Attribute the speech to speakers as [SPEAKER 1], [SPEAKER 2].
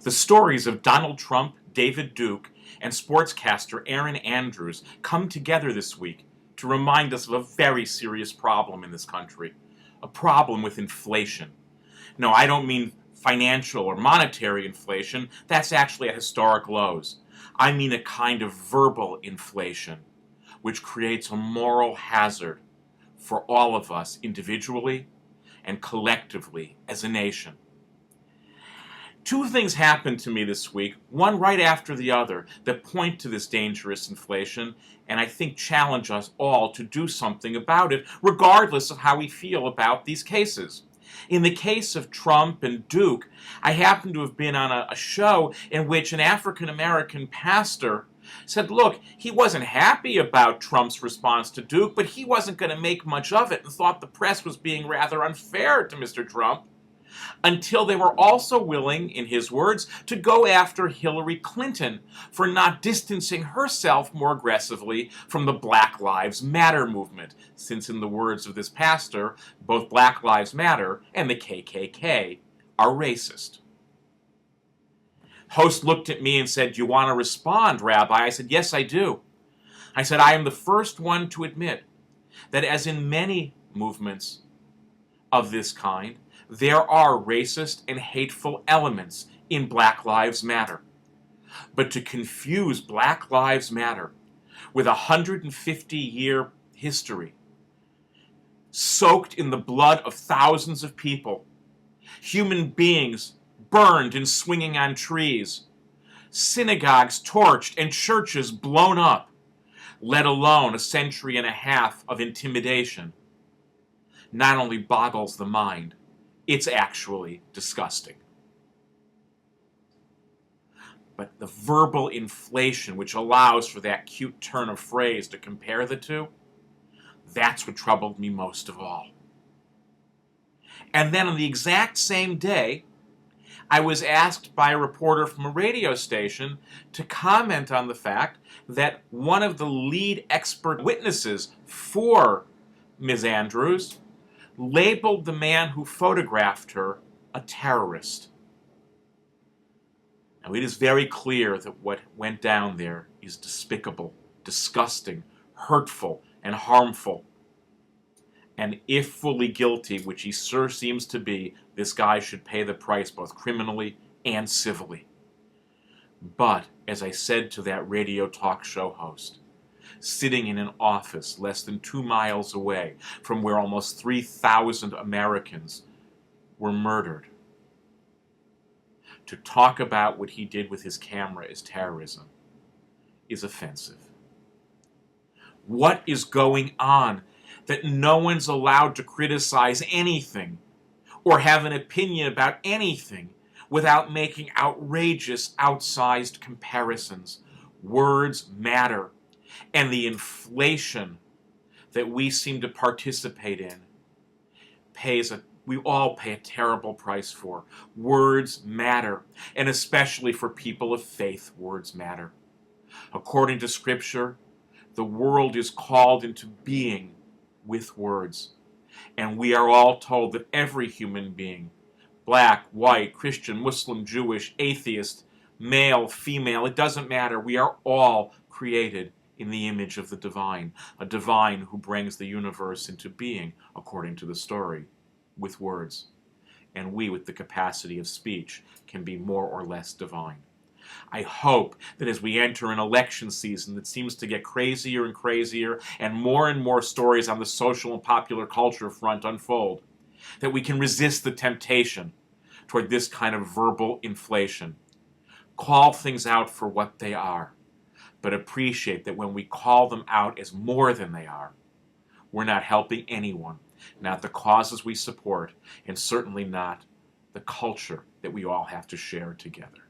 [SPEAKER 1] The stories of Donald Trump, David Duke, and sportscaster Erin come together this week to remind us of a very serious problem in this country. A problem with inflation. No, I don't mean financial or monetary inflation. That's actually at historic lows. I mean a kind of verbal inflation, which creates a moral hazard for all of us individually and collectively as a nation. Two things happened to me this week, one right after the other, that point to this dangerous inflation, and I think challenge us all to do something about it, regardless of how we feel about these cases. In the case of Trump and Duke, I happen to have been on a show in which an African-American pastor said, look, he wasn't happy about Trump's response to Duke, but he wasn't going to make much of it and thought the press was being rather unfair to Mr. Trump, until they were also willing, in his words, to go after Hillary Clinton for not distancing herself more aggressively from the Black Lives Matter movement, since in the words of this pastor, both Black Lives Matter and the KKK are racist. Host looked at me and said, "Do you want to respond, Rabbi?" I said, "Yes, I do." I said, "I am the first one to admit that as in many movements of this kind, there are racist and hateful elements in Black Lives Matter. But to confuse Black Lives Matter with a 150-year history, soaked in the blood of thousands of people, human beings burned and swinging on trees, synagogues torched and churches blown up, let alone a century and a half of intimidation, not only boggles the mind, it's actually disgusting." But the verbal inflation which allows for that cute turn of phrase to compare the two, that's what troubled me most of all. And then on the exact same day, I was asked by a reporter from a radio station to comment on the fact that one of the lead expert witnesses for Ms. Andrews labeled the man who photographed her a terrorist. Now, it is very clear that what went down there is despicable, disgusting, hurtful, and harmful. And if fully guilty, which he sure seems to be, this guy should pay the price both criminally and civilly. But, as I said to that radio talk show host, sitting in an office less than 2 miles away from where almost 3,000 Americans were murdered, to talk about what he did with his camera as terrorism is offensive. What is going on that no one's allowed to criticize anything or have an opinion about anything without making outrageous, outsized comparisons? Words matter. And the inflation that we seem to participate in we all pay a terrible price for. Words matter, and especially for people of faith, words matter. According to Scripture, the world is called into being with words, and we are all told that every human being, black, white, Christian, Muslim, Jewish, atheist, male, female, it doesn't matter, we are all created in the image of the divine, a divine who brings the universe into being, according to the story, with words. And we, with the capacity of speech, can be more or less divine. I hope that as we enter an election season that seems to get crazier and crazier and more stories on the social and popular culture front unfold, that we can resist the temptation toward this kind of verbal inflation. Call things out for what they are, but appreciate that when we call them out as more than they are, we're not helping anyone, not the causes we support, and certainly not the culture that we all have to share together.